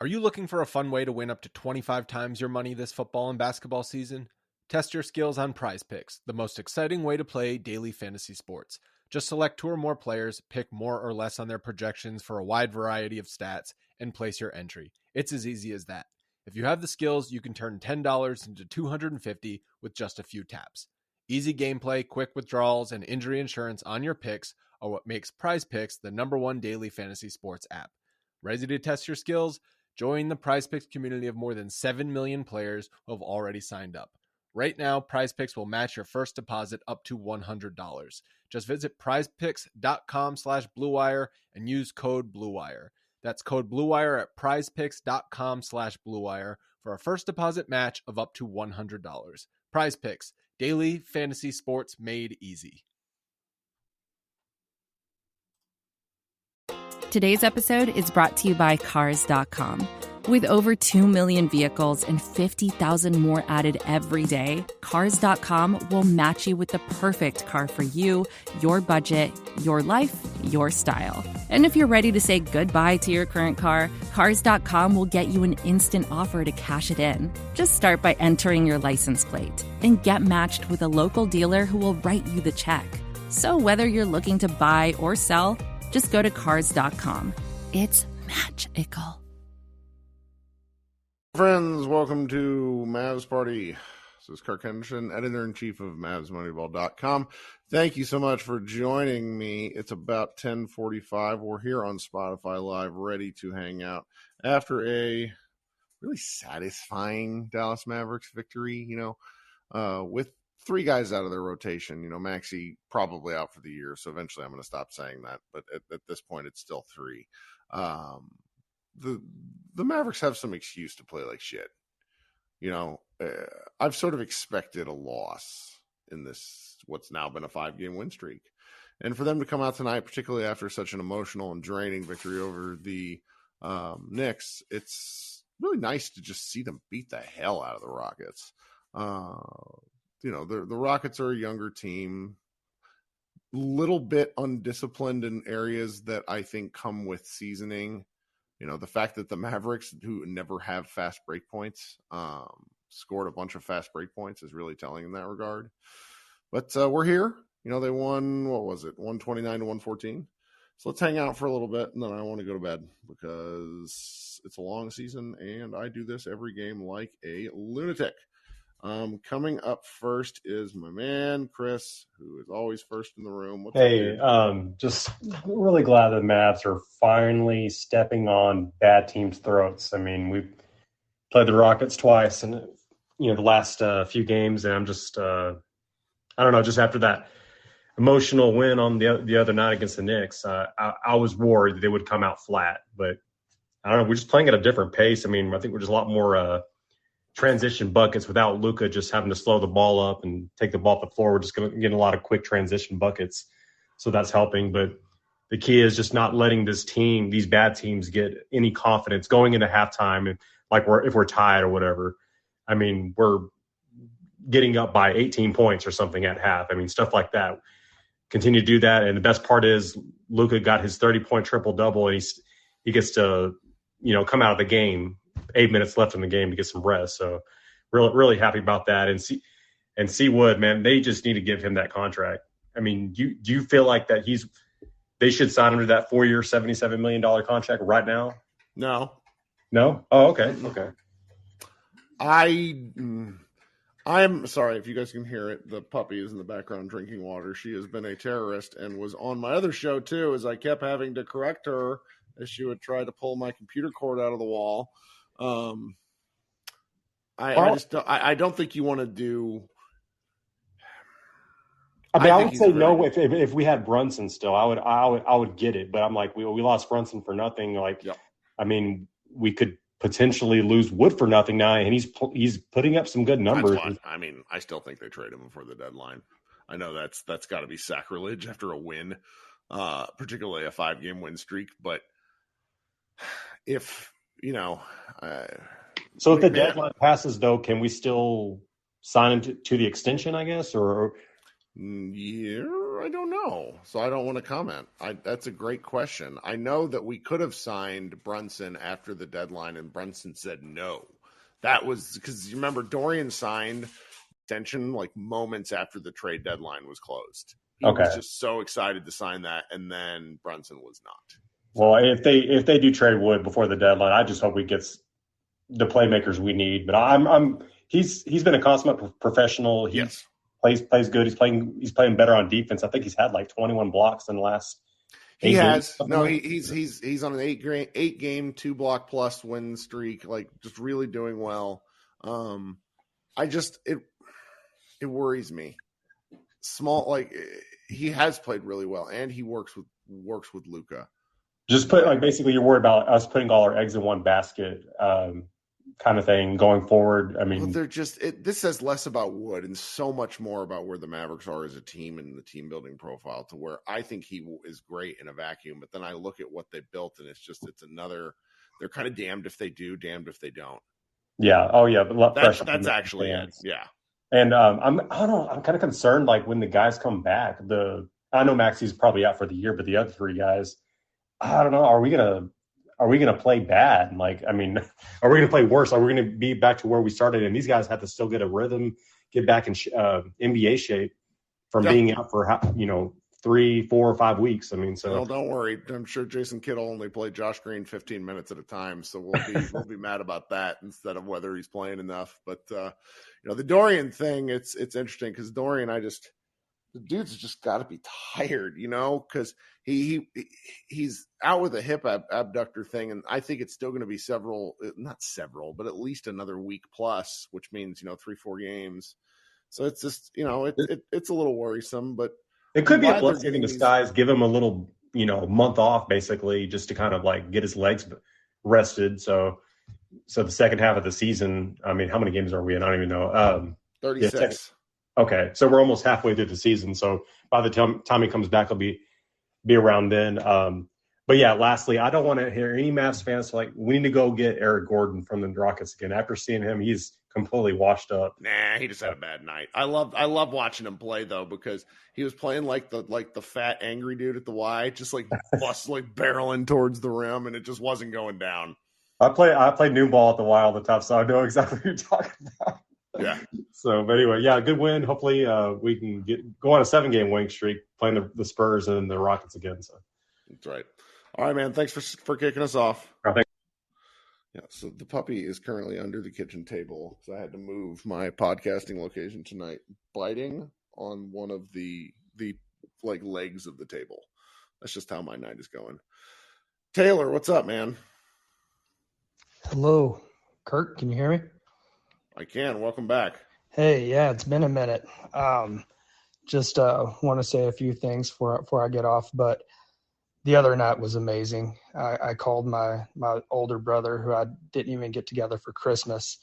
Are you looking for a fun way to win up to 25 times your money this football and basketball season? Test your skills on Prize Picks, the most exciting way to play daily fantasy sports. Just select 2 or more players, pick more or less on their projections for a wide variety of stats, and place your entry. It's as easy as that. If you have the skills, you can turn $10 into $250 with just a few taps. Easy gameplay, quick withdrawals, and injury insurance on your picks are what makes Prize Picks the #1 daily fantasy sports app. Ready to test your skills? Join the Prize Picks community of more than 7 million players who have already signed up. Right now, Prize Picks will match your first deposit up to $100. Just visit prizepicks.com/bluewire and use code BLUEWIRE. That's code BLUEWIRE at prizepicks.com/bluewire for a first deposit match of up to $100. Prize Picks, daily fantasy sports made easy. Today's episode is brought to you by Cars.com. With over 2 million vehicles and 50,000 more added every day, Cars.com will match you with the perfect car for you, your budget, your life, your style. And if you're ready to say goodbye to your current car, Cars.com will get you an instant offer to cash it in. Just start by entering your license plate and get matched with a local dealer who will write you the check. So whether you're looking to buy or sell, just go to Cars.com. It's magical. Friends, welcome to Mavs Party. This is Kirk Henderson, editor-in-chief of MavsMoneyBall.com. Thank you so much for joining me. It's about 10:45. We're here on Spotify Live, ready to hang out after a really satisfying Dallas Mavericks victory, with 3 guys out of their rotation. Maxey probably out for the year, so eventually I'm going to stop saying that. But at this point, it's still 3. The Mavericks have some excuse to play like shit. I've sort of expected a loss in this, what's now been a 5-game win streak. And for them to come out tonight, particularly after such an emotional and draining victory over the Knicks, it's really nice to just see them beat the hell out of the Rockets. The Rockets are a younger team, little bit undisciplined in areas that I think come with seasoning. The fact that the Mavericks, who never have fast break points, scored a bunch of fast break points is really telling in that regard. But we're here. They won, 129 to 114. So let's hang out for a little bit, and then I want to go to bed because it's a long season, and I do this every game like a lunatic. Coming up first is my man, Chris, who is always first in the room. What's up, just really glad the Mavs are finally stepping on bad teams' throats. I mean, we've played the Rockets twice in, the last few games, and I'm just, I don't know, just after that emotional win on the other night against the Knicks, I was worried that they would come out flat, but I don't know, we're just playing at a different pace. I mean, I think we're just a lot more transition buckets without Luka just having to slow the ball up and take the ball off the floor. We're just going to get a lot of quick transition buckets. So that's helping. But the key is just not letting these bad teams get any confidence going into halftime. Like if we're tied or whatever. I mean, we're getting up by 18 points or something at half. I mean, stuff like that. Continue to do that. And the best part is Luka got his 30-point triple-double, and he gets to, come out of the game 8 minutes left in the game to get some rest. So really, really happy about that. And C Wood, man, they just need to give him that contract. I mean, do you feel like that they should sign him to that 4-year, $77 million contract right now? No. No? Oh, okay. Okay. I'm sorry if you guys can hear it. The puppy is in the background drinking water. She has been a terrorist and was on my other show too, as I kept having to correct her as she would try to pull my computer cord out of the wall. I don't think you want to do. I mean, I would say no. If we had Brunson still, I would get it. But I'm like, we lost Brunson for nothing. Like, yep. I mean, we could potentially lose Wood for nothing now, and he's putting up some good numbers. I mean, I still think they trade him before the deadline. I know that's got to be sacrilege after a win, particularly a 5-game win streak. But if so if the deadline passes, though, can we still sign him to the extension, I guess? Or yeah, I don't know. So I don't want to comment. That's a great question. I know that we could have signed Brunson after the deadline, and Brunson said no. That was because you remember Dorian signed extension like moments after the trade deadline was closed. He was just so excited to sign that, and then Brunson was not. Well, if they do trade Wood before the deadline, I just hope we get the playmakers we need. But he's been a consummate professional. He plays good. He's playing better on defense. I think he's had like 21 blocks in the last. He has no. He's on an 8 game 2 block plus win streak. Like just really doing well. It worries me. He has played really well, and he works with Luka. Just basically you're worried about us putting all our eggs in one basket, kind of thing going forward. I mean, this says less about Wood and so much more about where the Mavericks are as a team and the team building profile. To where I think he is great in a vacuum, but then I look at what they built, and it's another. They're kind of damned if they do, damned if they don't. Yeah. Oh yeah. But that's actually it. Yeah. And I'm kind of concerned. Like when the guys come back, I know Maxi's probably out for the year, but the other 3 guys, I don't know. Are we gonna play bad? Like, I mean, are we gonna play worse? Are we gonna be back to where we started? And these guys have to still get a rhythm, get back in NBA shape from being out for 3, 4, or 5 weeks. I mean, so well, don't worry. I'm sure Jason Kidd will only play Josh Green 15 minutes at a time, so we'll be mad about that instead of whether he's playing enough. But the Dorian thing, it's interesting because Dorian, the dude's just got to be tired, because he's out with a hip abductor thing, and I think it's still going to be not several, but at least another week plus, which means 3-4 games. So it's just it's a little worrisome, but it could be a blessing in disguise. Give him a little month off, basically, just to kind of like get his legs rested. So the second half of the season, I mean, how many games are we in? I don't even know. 36. Okay, so we're almost halfway through the season. So by the time he comes back, he'll be around then. But yeah, lastly, I don't want to hear any Mavs fans like we need to go get Eric Gordon from the Rockets again. After seeing him, he's completely washed up. Nah, he just had a bad night. I love watching him play though because he was playing like the fat angry dude at the Y, just like barreling towards the rim, and it just wasn't going down. I play new ball at the Y all the time, so I know exactly what you're talking about. Yeah. So, but anyway, yeah, good win. Hopefully, we can go on a 7-game winning streak, playing the Spurs and the Rockets again. So that's right. All right, man. Thanks for kicking us off. Thanks. Yeah. So the puppy is currently under the kitchen table, so I had to move my podcasting location tonight, biting on one of the legs of the table. That's just how my night is going. Taylor, what's up, man? Hello, Kurt. Can you hear me? I can. Welcome back. Hey, yeah, it's been a minute. Just want to say a few things before I get off, but the other night was amazing. I called my older brother, who I didn't even get together for Christmas,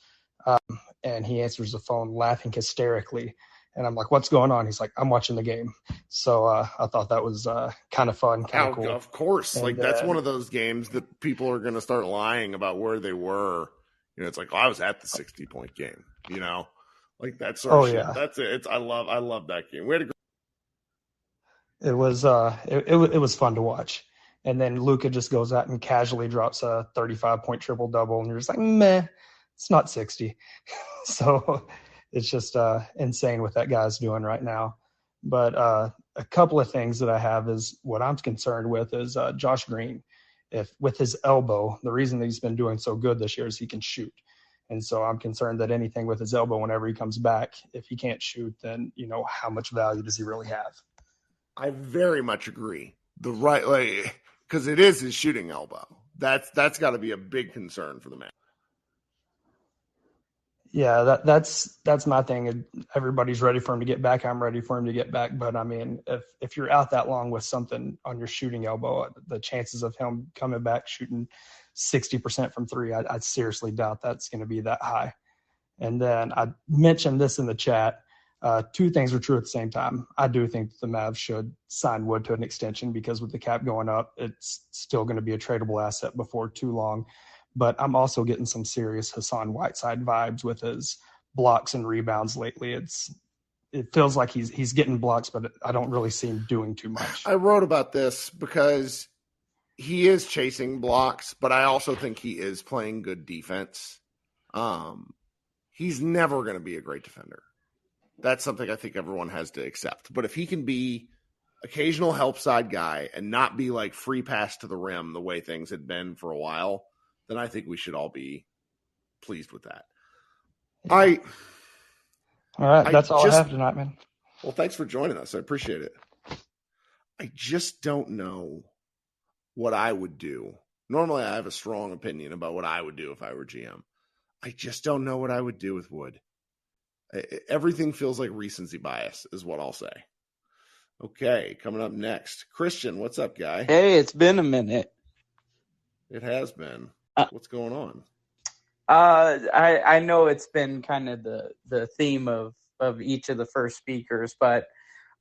and he answers the phone laughing hysterically. And I'm like, what's going on? He's like, I'm watching the game. So I thought that was kind of fun, kind of cool. Of course. And, that's one of those games that people are going to start lying about where they were. It's like, I was at the 60-point game, that sort of shit. Yeah. That's it. I love that game. We had It was it was fun to watch. And then Luka just goes out and casually drops a 35-point triple-double, and you're just like, meh, it's not 60. So it's just insane what that guy's doing right now. But a couple of things that I have is what I'm concerned with is Josh Green. If with his elbow, the reason that he's been doing so good this year is he can shoot. And so I'm concerned that anything with his elbow, whenever he comes back, if he can't shoot, then, how much value does he really have? I very much agree. Because it is his shooting elbow. That's got to be a big concern for the man. Yeah, that's my thing. Everybody's ready for him to get back. I'm ready for him to get back. But I mean, if you're out that long with something on your shooting elbow, the chances of him coming back shooting 60% from 3, I seriously doubt that's going to be that high. And then I mentioned this in the chat. 2 things are true at the same time. I do think the Mavs should sign Wood to an extension because with the cap going up, it's still going to be a tradable asset before too long. But I'm also getting some serious Hassan Whiteside vibes with his blocks and rebounds lately. It's it feels like he's getting blocks, but I don't really see him doing too much. I wrote about this because he is chasing blocks, but I also think he is playing good defense. He's never going to be a great defender. That's something I think everyone has to accept. But if he can be occasional help side guy and not be like free pass to the rim the way things had been for a while, then I think we should all be pleased with that. All right, that's all I have tonight, man. Well, thanks for joining us. I appreciate it. I just don't know what I would do. Normally, I have a strong opinion about what I would do if I were GM. I just don't know what I would do with Wood. Everything feels like recency bias is what I'll say. Okay, coming up next. Christian, what's up, guy? Hey, it's been a minute. It has been. What's going on? I know it's been kind of the theme of each of the first speakers, but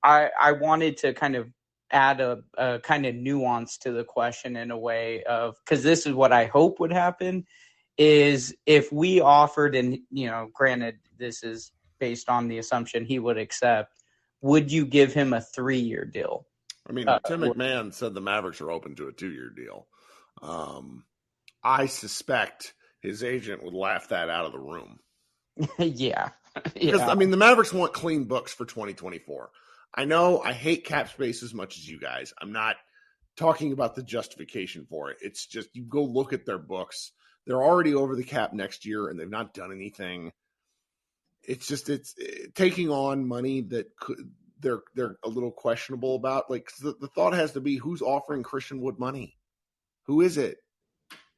I wanted to kind of add a kind of nuance to the question in a way of, because this is what I hope would happen, is if we offered, and granted this is based on the assumption he would accept, would you give him a 3-year deal? I mean, Tim McMahon said the Mavericks are open to a 2-year deal. I suspect his agent would laugh that out of the room. Yeah. Because, I mean, the Mavericks want clean books for 2024. I know I hate cap space as much as you guys. I'm not talking about the justification for it. It's just you go look at their books. They're already over the cap next year, and they've not done anything. It's taking on money that they're a little questionable about. Like the thought has to be, who's offering Christian Wood money? Who is it?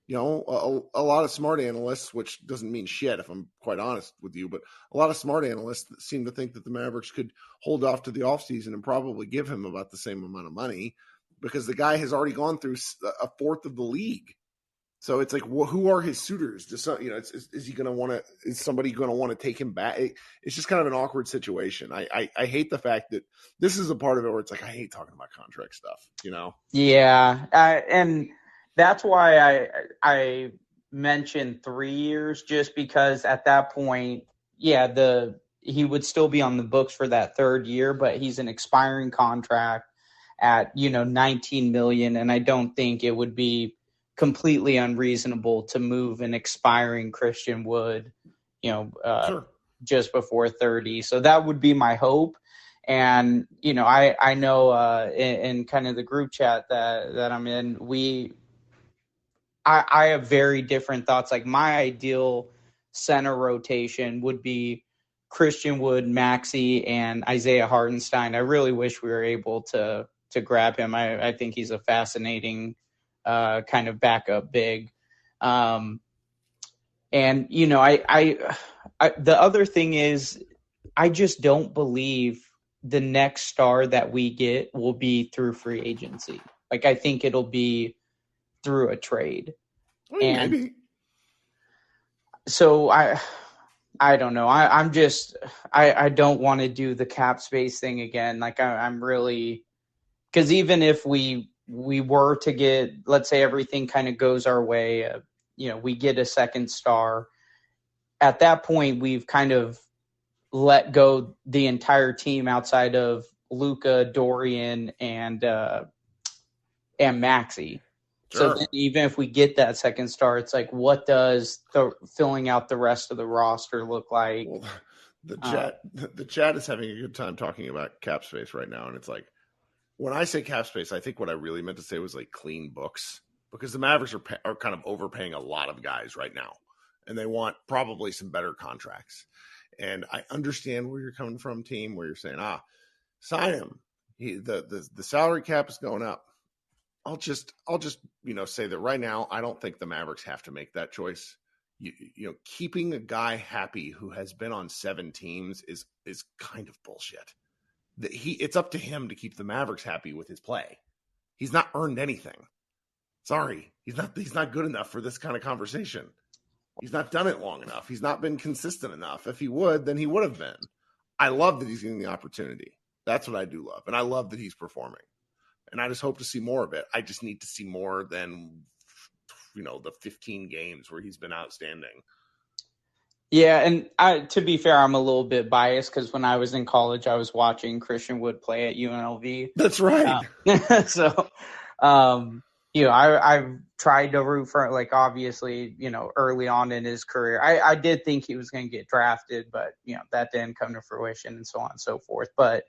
A lot of smart analysts, which doesn't mean shit if I'm quite honest with you, but a lot of smart analysts seem to think that the Mavericks could hold off to the offseason and probably give him about the same amount of money because the guy has already gone through a fourth of the league. So it's like, who are his suitors? Is he going to want to? Is somebody going to want to take him back? It's just kind of an awkward situation. I hate the fact that this is a part of it where it's like I hate talking about contract stuff. Yeah, and that's why I mentioned 3 years, just because at that point, he would still be on the books for that 3rd year, but he's an expiring contract at $19 million, and I don't think it would be completely unreasonable to move an expiring Christian Wood, Sure. just before 30. So that would be my hope. And, I know in kind of the group chat that I'm in, I have very different thoughts. Like my ideal center rotation would be Christian Wood, Maxey, and Isaiah Hartenstein. I really wish we were able to grab him. I think he's a fascinating kind of backup big. And, the other thing is I just don't believe the next star that we get will be through free agency. Like, I think it'll be through a trade. Maybe. So I don't know. I don't want to do the cap space thing again. Like I'm really, because even if we were to get, let's say everything kind of goes our way, we get a second star. At that point, we've kind of let go the entire team outside of Luka, Dorian, and Maxey. Sure. So then even if we get that second star, it's like, what does filling out the rest of the roster look like? Well, the chat is having a good time talking about cap space right now, and it's like, when I say cap space, I think what I really meant to say was like clean books, because the Mavericks are kind of overpaying a lot of guys right now, and they want probably some better contracts. And I understand where you're coming from, team, where you're saying, sign him. The salary cap is going up. I'll just say that right now, I don't think the Mavericks have to make that choice. Keeping a guy happy who has been on 7 teams is kind of bullshit. It's up to him to keep the Mavericks happy with his play. He's not earned anything. Sorry, he's not good enough for this kind of conversation. He's not done it long enough. He's not been consistent enough. If he would, then he would have been. I love that he's getting the opportunity. That's what I do love, and I love that he's performing. And I just hope to see more of it. I just need to see more than, the 15 games where he's been outstanding. Yeah, and to be fair, I'm a little bit biased because when I was in college, I was watching Christian Wood play at UNLV. That's right. So, I've tried to root for, like, obviously, early on in his career. I did think he was going to get drafted, but, that didn't come to fruition and so on and so forth. But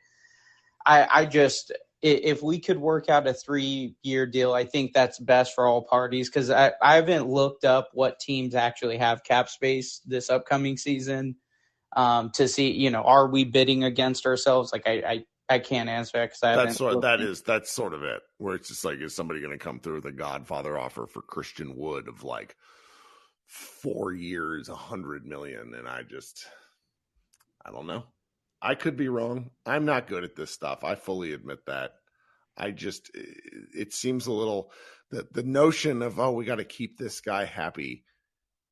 I just, if we could work out a 3-year deal, I think that's best for all parties because I haven't looked up what teams actually have cap space this upcoming season to see, are we bidding against ourselves? Like, I can't answer that because I haven't. That's sort of it, where it's just like, is somebody going to come through with a Godfather offer for Christian Wood of like 4 years, $100 million? And I don't know. I could be wrong. I'm not good at this stuff. I fully admit that. It seems a little, the notion of, we got to keep this guy happy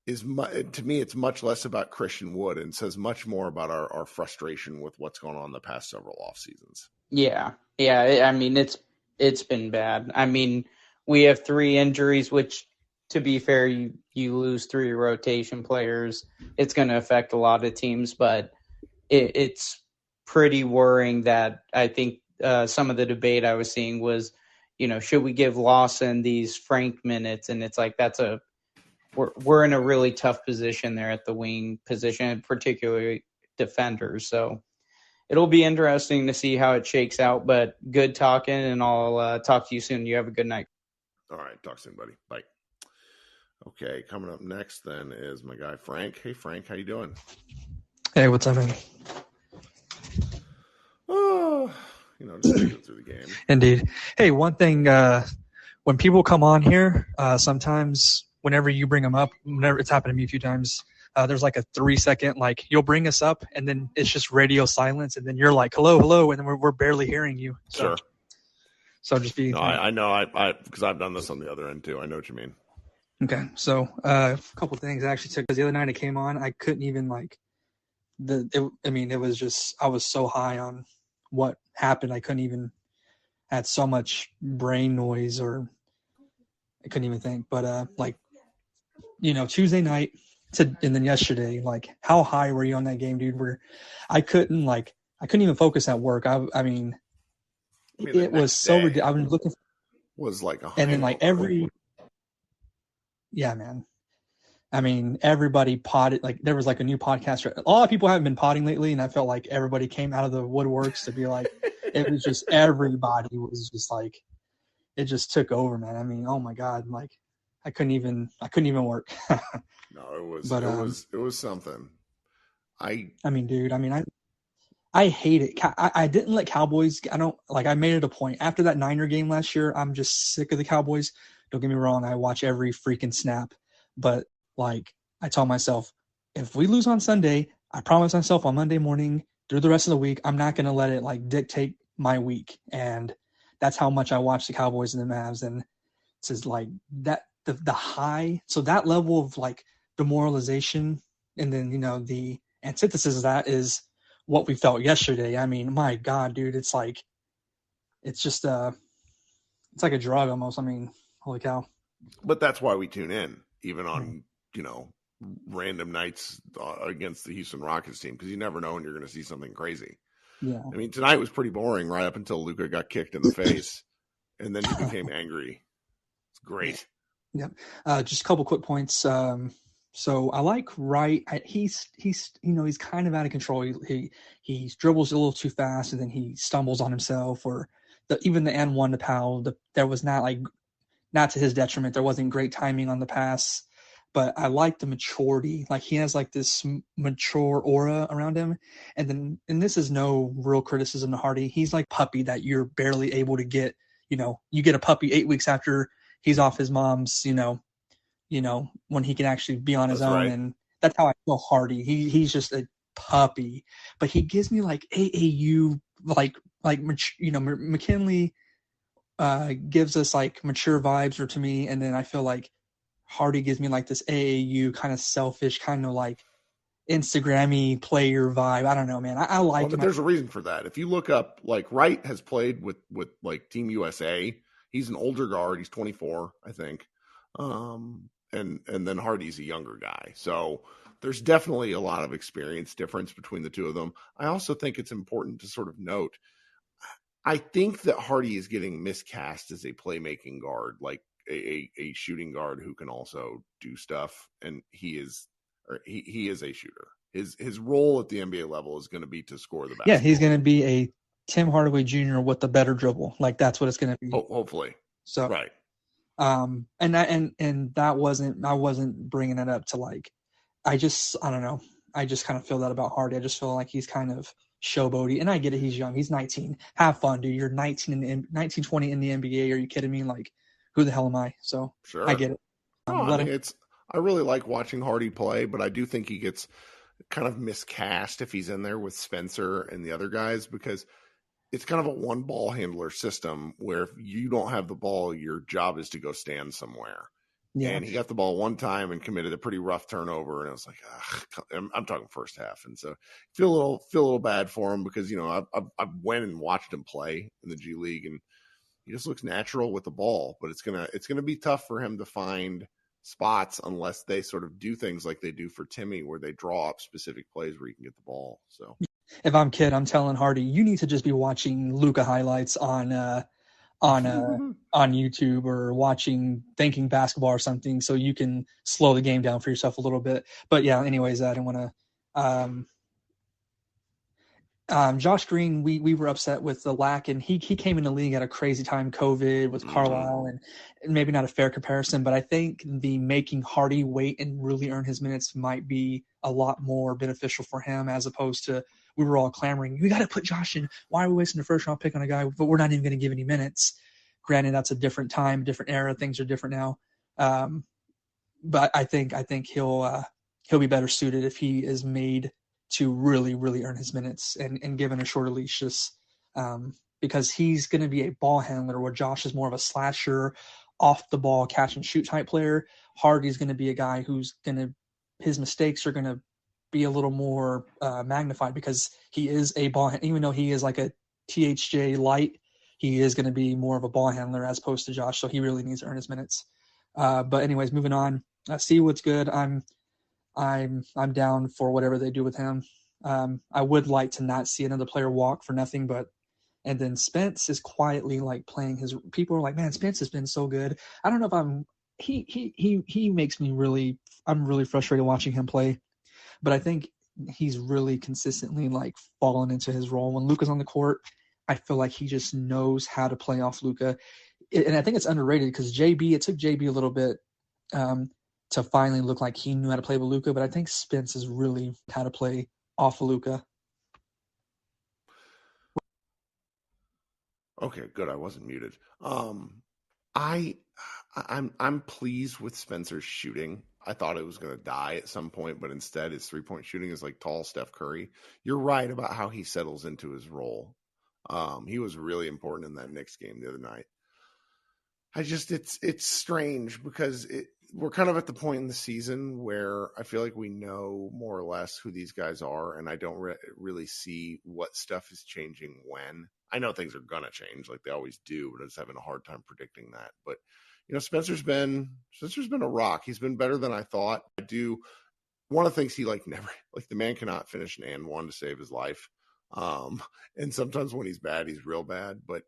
to me, it's much less about Christian Wood and says much more about our frustration with what's going on the past several off seasons. Yeah. I mean, it's been bad. I mean, we have 3 injuries, which, to be fair, you lose 3 rotation players. It's going to affect a lot of teams, but it's pretty worrying that I think some of the debate I was seeing was, should we give Lawson these Frank minutes? And it's like, we're in a really tough position there at the wing position, particularly defenders. So it'll be interesting to see how it shakes out, but good talking, and I'll talk to you soon. You have a good night. All right. Talk soon, buddy. Bye. Okay. Coming up next then is my guy, Frank. Hey, Frank, how you doing? Hey, what's up, man? Oh, just making it through the game. Indeed. Hey, one thing, when people come on here, sometimes whenever you bring them up, whenever it's happened to me a few times, there's like a 3-second, like you'll bring us up and then it's just radio silence. And then you're like, hello. And then we're barely hearing you. Sure. So just be. No, I know. Because I've done this on the other end too. I know what you mean. Okay. So a couple things I actually took, because the other night it came on, I couldn't even it was just, I was so high on what happened. I couldn't even, had so much brain noise, or I couldn't even think. But Tuesday night and then yesterday, like, how high were you on that game, dude? Where I couldn't even focus at work. I mean it was so ridiculous. I was looking for, was like a, and then like yeah, man. I mean, everybody potted, like there was like a new podcast. A lot of people haven't been potting lately, and I felt like everybody came out of the woodworks to be like, it was just, everybody was just like, it just took over, man. I mean, oh my God, like I couldn't even work. No, it was something. I mean, dude, I hate it. I didn't let Cowboys. I made it a point after that Niner game last year. I'm just sick of the Cowboys. Don't get me wrong. I watch every freaking snap, but like I told myself, if we lose on Sunday, I promise myself on Monday morning through the rest of the week, I'm not going to let it like dictate my week. And that's how much I watch the Cowboys and the Mavs. And it's just like that, the high. So that level of like demoralization. And then, the antithesis of that is what we felt yesterday. I mean, my God, dude, it's like, it's just it's like a drug almost. I mean, holy cow. But that's why we tune in, even on, random nights against the Houston Rockets team, because you never know when you're going to see something crazy. Yeah. I mean, tonight was pretty boring right up until Luka got kicked in the face, and then he became angry. It's great. Yep. Just a couple quick points. So I like Wright. He's kind of out of control. He dribbles a little too fast, and then he stumbles on himself. Or even the N1 to Powell, there was not to his detriment. There wasn't great timing on the pass, but I like the maturity. Like he has like this mature aura around him. And this is no real criticism to Hardy. He's like puppy that you're barely able to get. You get a puppy 8 weeks after he's off his mom's. When he can actually be on his own. Right. And that's how I feel Hardy. He's just a puppy, but he gives me like AAU, like McKinley gives us like mature vibes, or to me. And then I feel like Hardy gives me like this AAU kind of selfish, kind of like Instagram-y player vibe. I don't know, man. I like but there's a reason for that. If you look up, like Wright has played with like Team USA. He's an older guard. He's 24, I think. and then Hardy's a younger guy. So there's definitely a lot of experience difference between the two of them. I also think it's important to sort of note, I think that Hardy is getting miscast as a playmaking guard, like a shooting guard who can also do stuff, and he is a shooter. His role at the NBA level is going to be to score the basketball. Yeah, he's going to be a Tim Hardaway Jr. with a better dribble. Like, that's what it's going to be. Hopefully. So right. And that wasn't, I wasn't bringing it up to like, I don't know. I just kind of feel that about Hardy. I just feel like he's kind of showboaty, and I get it. He's young. He's 19. Have fun, dude. You're 19, 20 in the NBA. Are you kidding me? Like, who the hell am I? So sure. I get it. I really like watching Hardy play, but I do think he gets kind of miscast if he's in there with Spencer and the other guys, because it's kind of a one ball handler system where if you don't have the ball, your job is to go stand somewhere. Yeah. And he got the ball one time and committed a pretty rough turnover, and it was like, I'm talking first half, and so feel a little bad for him, because I went and watched him play in the G League, and he just looks natural with the ball, but it's gonna be tough for him to find spots unless they sort of do things like they do for Timmy, where they draw up specific plays where you can get the ball. So if I'm kid, I'm telling Hardy, you need to just be watching Luka highlights on YouTube, or watching Thinking Basketball or something, so you can slow the game down for yourself a little bit. But yeah, anyways, I didn't want to. Josh Green, we were upset with the lack, and he came in the league at a crazy time, COVID with Carlisle, and maybe not a fair comparison, but I think the making Hardy wait and really earn his minutes might be a lot more beneficial for him, as opposed to we were all clamoring, we got to put Josh in. Why are we wasting the first round pick on a guy, but we're not even going to give any minutes? Granted, that's a different time, different era. Things are different now. But I think he'll be better suited if he is made to really, really earn his minutes and given a shorter leash, just because he's going to be a ball handler, where Josh is more of a slasher, off the ball, catch and shoot type player. Hardy's going to be a guy his mistakes are going to be a little more magnified, because he is a ball, even though he is like a THJ light, he is going to be more of a ball handler as opposed to Josh. So he really needs to earn his minutes. But anyways, moving on. See what's good. I'm down for whatever they do with him. I would like to not see another player walk for nothing, and then Spence is quietly like playing his. People are like, man, Spence has been so good. I don't know if he makes me really. I'm really frustrated watching him play, but I think he's really consistently like fallen into his role. When Luka's on the court, I feel like he just knows how to play off Luka, and I think it's underrated, because it took JB a little bit to finally look like he knew how to play with Luka, but I think Spence is really how to play off of Luka. Okay, good. I wasn't muted. I'm pleased with Spencer's shooting. I thought it was going to die at some point, but instead his 3-point shooting is like tall Steph Curry. You're right about how he settles into his role. He was really important in that Knicks game the other night. It's strange, because we're kind of at the point in the season where I feel like we know more or less who these guys are, and I don't really see what stuff is changing when. I know things are going to change like they always do, but I'm just having a hard time predicting that. But, Spencer's been a rock. He's been better than I thought. One of the things he never, the man cannot finish an and one to save his life. And sometimes when he's bad, he's real bad, but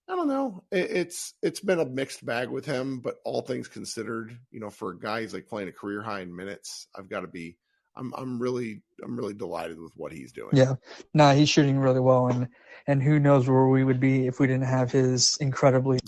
I don't know. It's been a mixed bag with him, but all things considered, for a guy who's playing a career high in minutes, I'm really delighted with what he's doing. Yeah, he's shooting really well, and who knows where we would be if we didn't have his incredibly,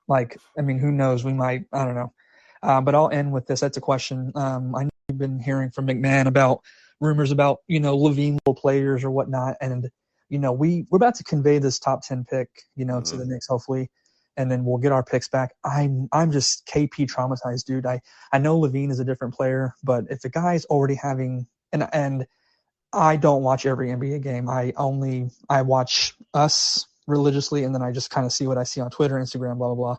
who knows, we might, I don't know. But I'll end with this. That's a question. I know you've been hearing from McMahon about rumors about, Levine players or whatnot, and we're about to convey this top 10 pick, to the Knicks, hopefully, and then we'll get our picks back. I'm just KP traumatized, dude. I know Levine is a different player, but if the guy's already having and I don't watch every NBA game. I watch us religiously, and then I just kind of see what I see on Twitter, Instagram, blah blah blah.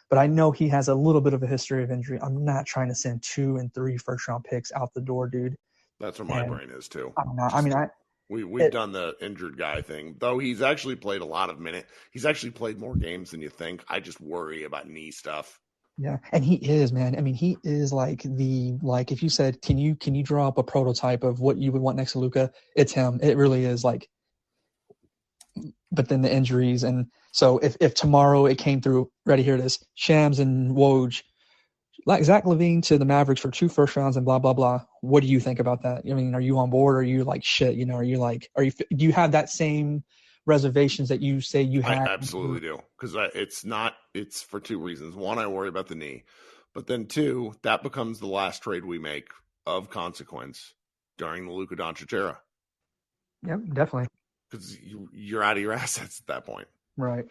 But I know he has a little bit of a history of injury. I'm not trying to send 2 and 3 first-round picks out the door, dude. That's what my brain is too. I'm not. We've done the injured guy thing, though. He's actually played a lot of minutes. He's actually played more games than you think. I just worry about knee stuff. Yeah, and he is, man. I mean, he is like if you said, can you draw up a prototype of what you would want next to Luka? It's him. It really is like. But then the injuries, and so if tomorrow it came through, ready, here it is, Shams and Woj, like Zach LaVine to the Mavericks for 2 first rounds and blah blah blah. What do you think about that? I mean, are you on board? Or are you like shit? You know, do you have that same reservations that you say you had? I absolutely do, because it's for 2 reasons. One, I worry about the knee, but then 2, that becomes the last trade we make of consequence during the Luka Doncic era. Yep, definitely. Because you're out of your assets at that point. Right.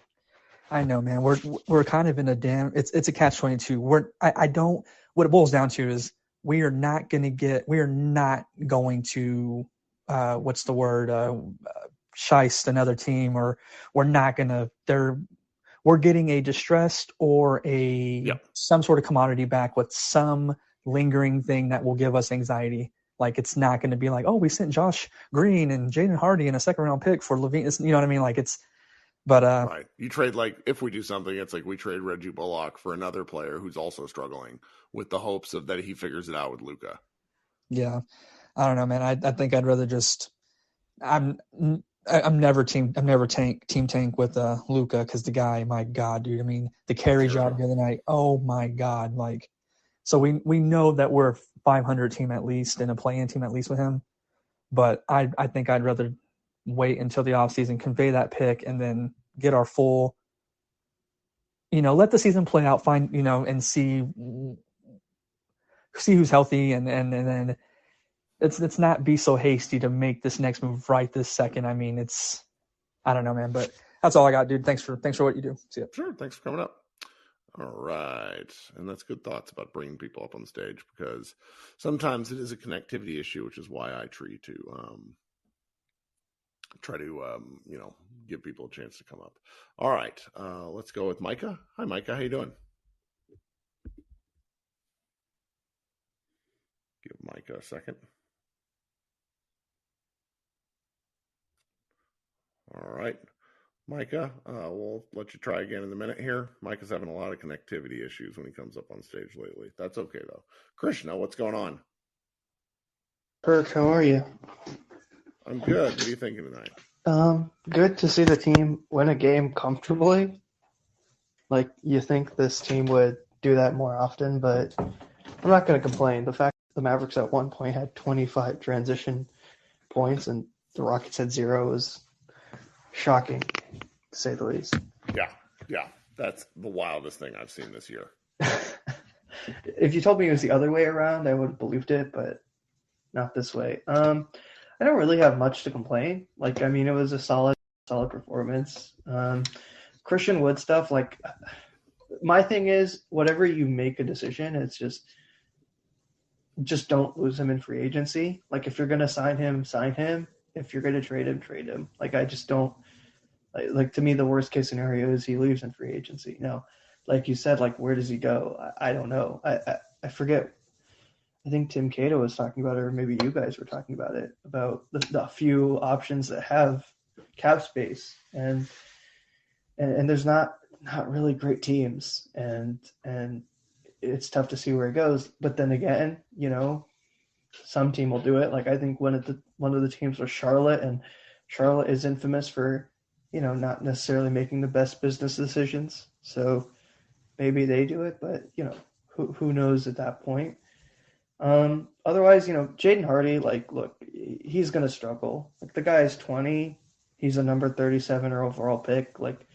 I know, man. We're kind of in a it's a catch-22. What it boils down to is we are not going to what's the word, shiest another team, or we're not going to we're getting a distressed or some sort of commodity back with some lingering thing that will give us anxiety. Like, it's not going to be like, oh, we sent Josh Green and Jaden Hardy in a 2nd-round pick for LaVine. You know what I mean? Like, it's, but right. You trade, like, if we do something, it's like we trade Reggie Bullock for another player who's also struggling with the hopes of that he figures it out with Luka. Yeah, I don't know, man. I think I'd rather just. I'm never team tank with Luka, because the guy, my God, dude. I mean, the carry job the other night. Oh my God, like. So we know that we're a 500 team at least and a play-in team at least with him, but I think I'd rather wait until the offseason, convey that pick, and then get our full, let the season play out, and see who's healthy, and then it's not be so hasty to make this next move right this second. I mean, I don't know, man, but that's all I got, dude. Thanks for what you do. See ya. Sure, thanks for coming up. All right. And that's good thoughts about bringing people up on stage, because sometimes it is a connectivity issue, which is why I try to give people a chance to come up. All right. Let's go with Micah. Hi, Micah. How you doing? Give Micah a second. All right. Micah, we'll let you try again in a minute here. Micah's having a lot of connectivity issues when he comes up on stage lately. That's okay, though. Krishna, what's going on? Kirk, how are you? I'm good. What are you thinking tonight? Good to see the team win a game comfortably. Like, you think this team would do that more often, but I'm not going to complain. The fact that the Mavericks at one point had 25 transition points and the Rockets had 0 is shocking, to say the least. Yeah. That's the wildest thing I've seen this year. If you told me it was the other way around, I would have believed it, but not this way. I don't really have much to complain. Like, I mean, it was a solid performance. Christian Wood stuff, like, my thing is, whatever you make a decision, it's just don't lose him in free agency. Like, if you're going to sign him, sign him. If you're going to trade him, trade him. Like, I just don't like to me, the worst case scenario is he leaves in free agency. Now, like you said, like, where does he go? I don't know. I forget. I think Tim Cato was talking about it, or maybe you guys were talking about it, about the few options that have cap space, and there's not really great teams, and it's tough to see where it goes. But then again, some team will do it. Like, I think one of the teams was Charlotte, and Charlotte is infamous for, not necessarily making the best business decisions. So maybe they do it, but who knows at that point. Otherwise, Jaden Hardy, like, look, he's going to struggle. Like, the guy is 20. He's a number 37 or overall pick. Like,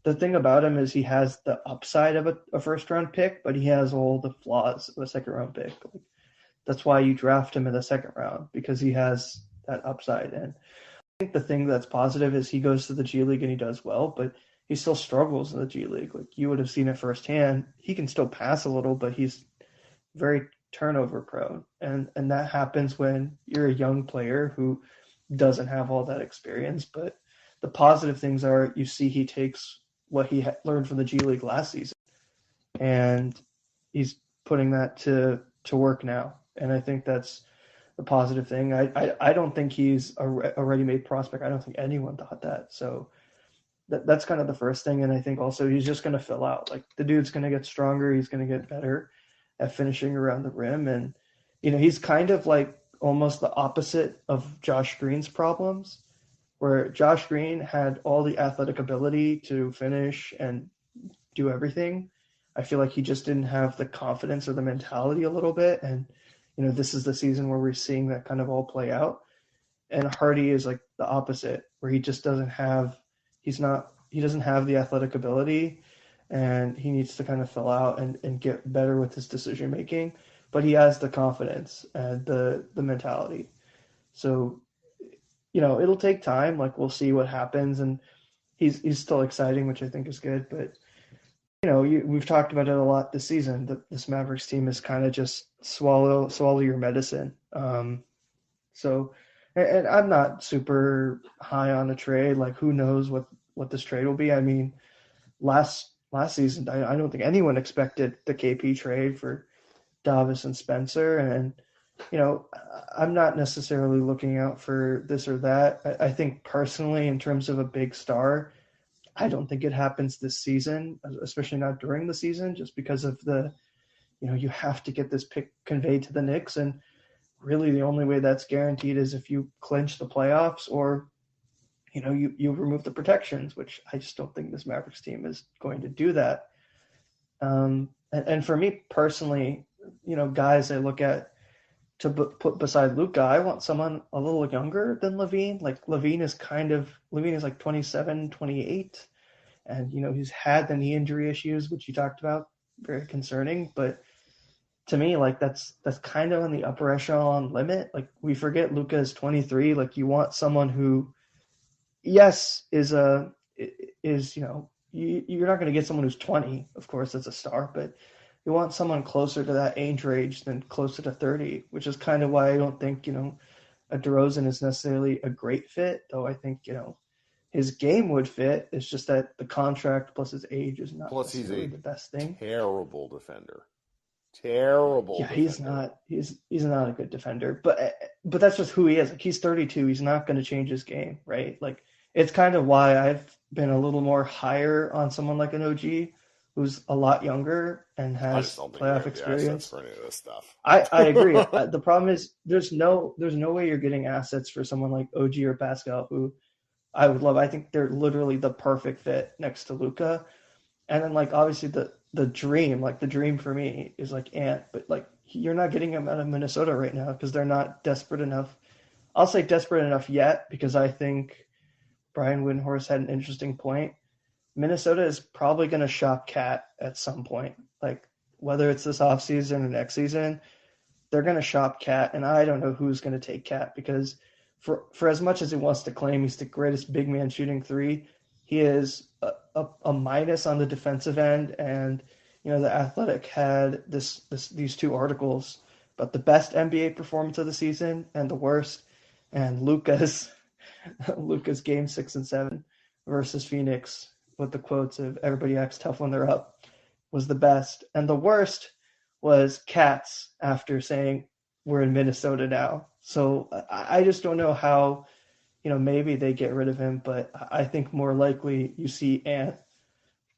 the thing about him is he has the upside of a first round pick, but he has all the flaws of a second round pick. Like, that's why you draft him in the second round, because he has that upside. And I think the thing that's positive is he goes to the G League and he does well, but he still struggles in the G League. Like, you would have seen it firsthand. He can still pass a little, but he's very turnover prone. And that happens when you're a young player who doesn't have all that experience. But the positive things are, you see he takes what he learned from the G League last season, and he's putting that to work now. And I think that's the positive thing. I don't think he's a ready-made prospect. I don't think anyone thought that. So that's kind of the first thing. And I think also he's just going to fill out. Like the dude's going to get stronger. He's going to get better at finishing around the rim. And, he's kind of like almost the opposite of Josh Green's problems, where Josh Green had all the athletic ability to finish and do everything. I feel like he just didn't have the confidence or the mentality a little bit. And, this is the season where we're seeing that kind of all play out. And Hardy is like the opposite, where he just doesn't have the athletic ability, and he needs to kind of fill out and get better with his decision making, but he has the confidence and the mentality. So, it'll take time. Like we'll see what happens, and he's still exciting, which I think is good. But we've talked about it a lot this season. This Mavericks team is kind of just swallow your medicine. So. And I'm not super high on a trade. Like, who knows what this trade will be? I mean, last season, I don't think anyone expected the KP trade for Davis and Spencer. And, I'm not necessarily looking out for this or that. I think personally, in terms of a big star, I don't think it happens this season, especially not during the season, just because of you have to get this pick conveyed to the Knicks. And really the only way that's guaranteed is if you clinch the playoffs or, you remove the protections, which I just don't think this Mavericks team is going to do that. And for me personally, guys I look at to put beside Luka, I want someone a little younger than Levine. Like Levine is like 27, 28. And, he's had the knee injury issues, which you talked about, very concerning. But to me, like that's kind of on the upper echelon limit. Like we forget Luka is 23. Like you want someone who, yes, you're not going to get someone who's 20. Of course, that's a star, but you want someone closer to that age range than closer to 30, which is kind of why I don't think a DeRozan is necessarily a great fit. Though I think his game would fit. It's just that the contract plus his age is not necessarily the best thing. Terrible defender. Terrible. Yeah, defender. he's not a good defender, but that's just who he is. Like he's 32, he's not going to change his game, right? Like it's kind of why I've been a little more higher on someone like an OG who's a lot younger and has playoff experience. For any of this stuff. I agree. The problem is there's no way you're getting assets for someone like OG or Pascal, who I would love. I think they're literally the perfect fit next to Luka. And then like obviously the dream for me is like Ant, but like you're not getting him out of Minnesota right now because they're not desperate enough. I'll say desperate enough yet, because I think Brian Windhorst had an interesting point. Minnesota is probably going to shop Cat at some point. Like whether it's this offseason or next season, they're going to shop Cat, and I don't know who's going to take Cat, because for as much as he wants to claim he's the greatest big man shooting three, he is a minus on the defensive end. And the Athletic had these two articles about the best NBA performance of the season and the worst, and Luka's game 6 and 7 versus Phoenix, with the quotes of "everybody acts tough when they're up," was the best, and the worst was Cat's after saying we're in Minnesota now. So I just don't know how. Maybe they get rid of him, but I think more likely you see Ant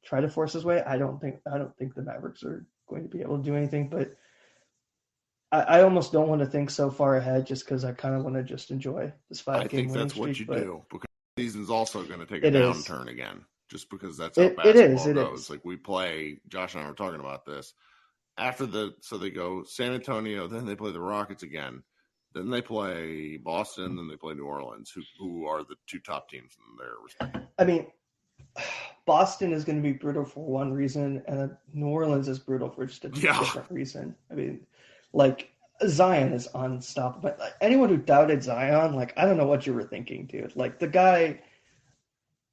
try to force his way. I don't think the Mavericks are going to be able to do anything, but I almost don't want to think so far ahead, just because I kind of want to just enjoy this 5-game winning streak. I think that's what you do, because the season's also going to take a downturn again, just because that's how basketball goes. Like we play, Josh and I were talking about this, so they go San Antonio, then they play the Rockets again. Then they play Boston, then they play New Orleans, who are the two top teams in their respective. I mean, Boston is going to be brutal for one reason, and New Orleans is brutal for just a different reason. I mean, like Zion is unstoppable. Like, anyone who doubted Zion, like I don't know what you were thinking, dude. Like the guy,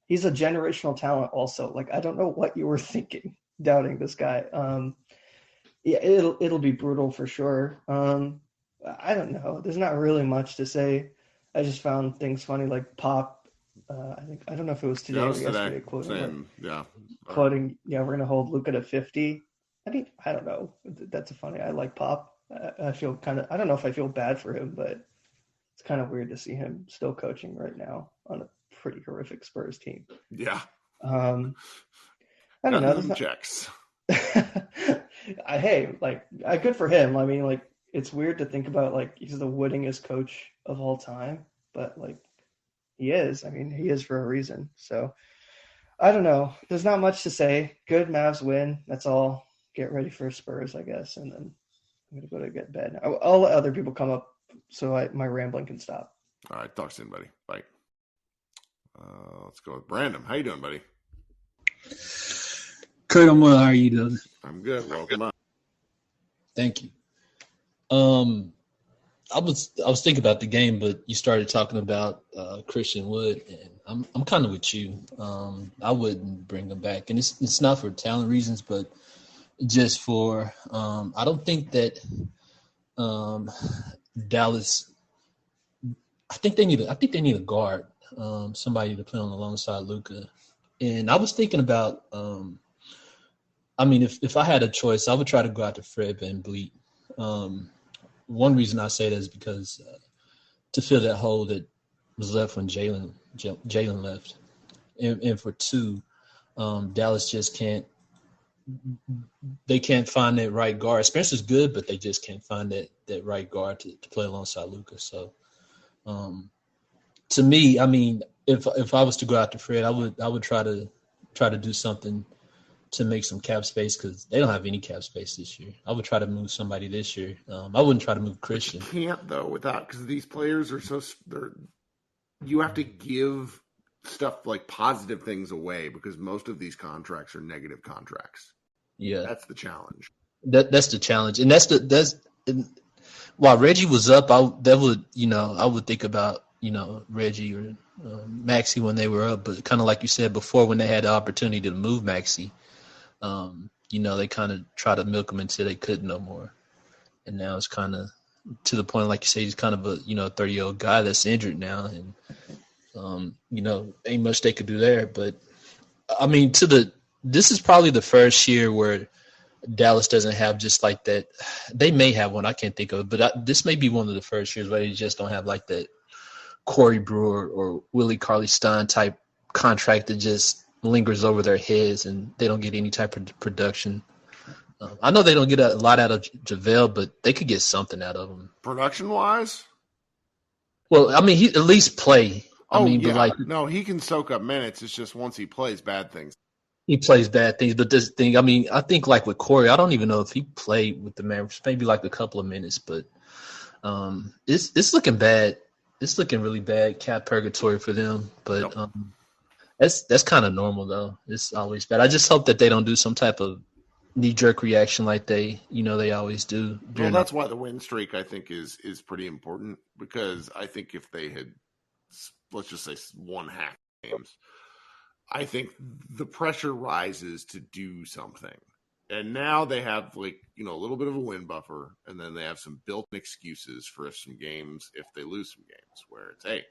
he's a generational talent. Also, like I don't know what you were thinking doubting this guy. Yeah, it'll be brutal for sure. I don't know. There's not really much to say. I just found things funny, like Pop. I don't know if it was today or yesterday. Quoting, we're going to hold Luka to 50. I mean, I don't know. That's funny. I like Pop. I feel I don't know if I feel bad for him, but it's kind of weird to see him still coaching right now on a pretty horrific Spurs team. Yeah. I don't know. Them checks. Hey, like, good for him. I mean, like, it's weird to think about, like, he's the winningest coach of all time, but, like, he is. I mean, he is for a reason. So, I don't know. There's not much to say. Good Mavs win. That's all. Get ready for Spurs, I guess, and then I'm going to go to get bed. I'll let other people come up so my rambling can stop. All right, talk soon, buddy. Bye. Let's go with Brandon. How you doing, buddy? Kurt, I'm well. How are you doing? I'm good. Welcome on. Thank you. I was thinking about the game, but you started talking about Christian Wood, and I'm kind of with you. I wouldn't bring him back, and it's not for talent reasons, but just for I don't think that Dallas. I think they need a guard, somebody to play on alongside Luka, and I was thinking about. I mean, if I had a choice, I would try to go out to Fred VanVleet. One reason I say that is because to fill that hole that was left when Jalen left, and for two, Dallas just can't. They can't find that right guard. Spencer's good, but they just can't find that right guard to play alongside Luka. So, to me, I mean, if I was to go out to Fred, I would try to do something to make some cap space because they don't have any cap space this year. I would try to move somebody this year. I wouldn't try to move Christian. But you can't though without because these players are you have to give stuff like positive things away because most of these contracts are negative contracts. Yeah, that's the challenge. That's the challenge, and while Reggie was up, I would think about Reggie or Maxey when they were up, but kind of like you said before, when they had the opportunity to move Maxey. They kind of try to milk him until they couldn't no more. And now it's kind of to the point, like you say, he's kind of a 30-year-old guy that's injured now. And, ain't much they could do there. But, I mean, this is probably the first year where Dallas doesn't have just like that. They may have one. I can't think of it. But this may be one of the first years where they just don't have like that Corey Brewer or Willie Cauley-Stein type contract that just lingers over their heads and they don't get any type of production. I know they don't get a lot out of JaVale, but they could get something out of him. Production-wise? Well, I mean, he at least play. No, he can soak up minutes. It's just once he plays bad things. He plays bad things, but this thing, I mean, I think like with Corey, I don't even know if he played with the Mavericks, maybe like a couple of minutes, but it's looking bad. It's looking really bad, cap purgatory for them, but Yep. That's kind of normal though. It's always bad. I just hope that they don't do some type of knee-jerk reaction like they always do. Well, that's why the win streak I think is pretty important because I think if they had, let's just say, won half games, I think the pressure rises to do something. And now they have a little bit of a win buffer, and then they have some built-in excuses for some games if they lose some games where it's, hey,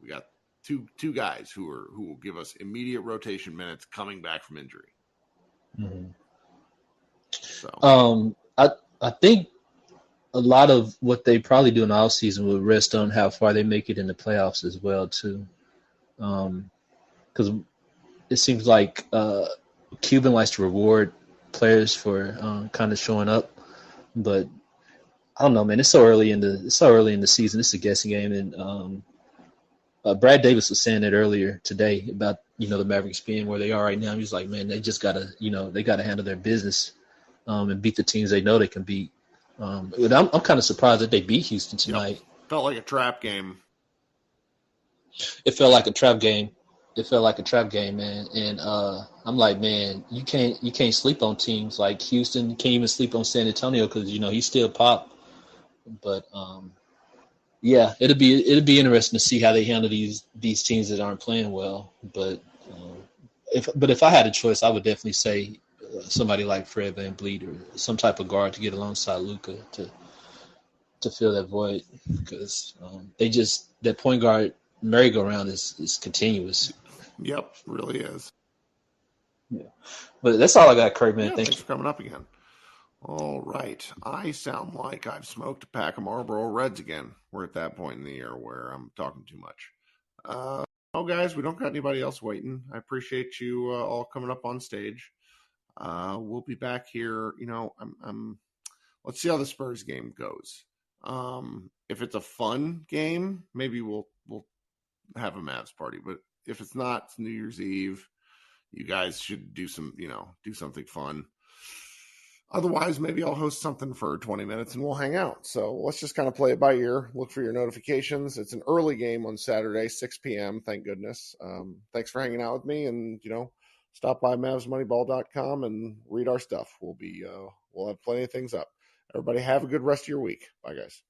we got two guys who will give us immediate rotation minutes coming back from injury. Mm-hmm. So I think a lot of what they probably do in the offseason will rest on how far they make it in the playoffs as well too. Because it seems like Cuban likes to reward players for kind of showing up, but I don't know, man. It's so early in the season. It's a guessing game, and Brad Davis was saying it earlier today about the Mavericks being where they are right now. He's like, man, they just gotta handle their business and beat the teams they know they can beat. I'm kind of surprised that they beat Houston tonight. Yep. Felt like a trap game. It felt like a trap game. Man. And I'm like, man, you can't sleep on teams like Houston. You can't even sleep on San Antonio because he's still Pop. But yeah, it'd be interesting to see how they handle these teams that aren't playing well. But if I had a choice, I would definitely say somebody like Fred VanVleet or some type of guard to get alongside Luka to fill that void because that point guard merry-go-round is continuous. Yep, really is. Yeah, but that's all I got, Kurt, man. Thanks for coming up again. All right. I sound like I've smoked a pack of Marlboro Reds again. We're at that point in the year where I'm talking too much. Oh, guys, we don't got anybody else waiting. I appreciate you all coming up on stage. We'll be back here. Let's see how the Spurs game goes. If it's a fun game, maybe we'll have a Mavs party. But if it's not, it's New Year's Eve. You guys should do something fun. Otherwise, maybe I'll host something for 20 minutes and we'll hang out. So let's just kind of play it by ear. Look for your notifications. It's an early game on Saturday, 6 p.m. Thank goodness. Thanks for hanging out with me, and stop by MavsMoneyball.com and read our stuff. We'll have plenty of things up. Everybody have a good rest of your week. Bye, guys.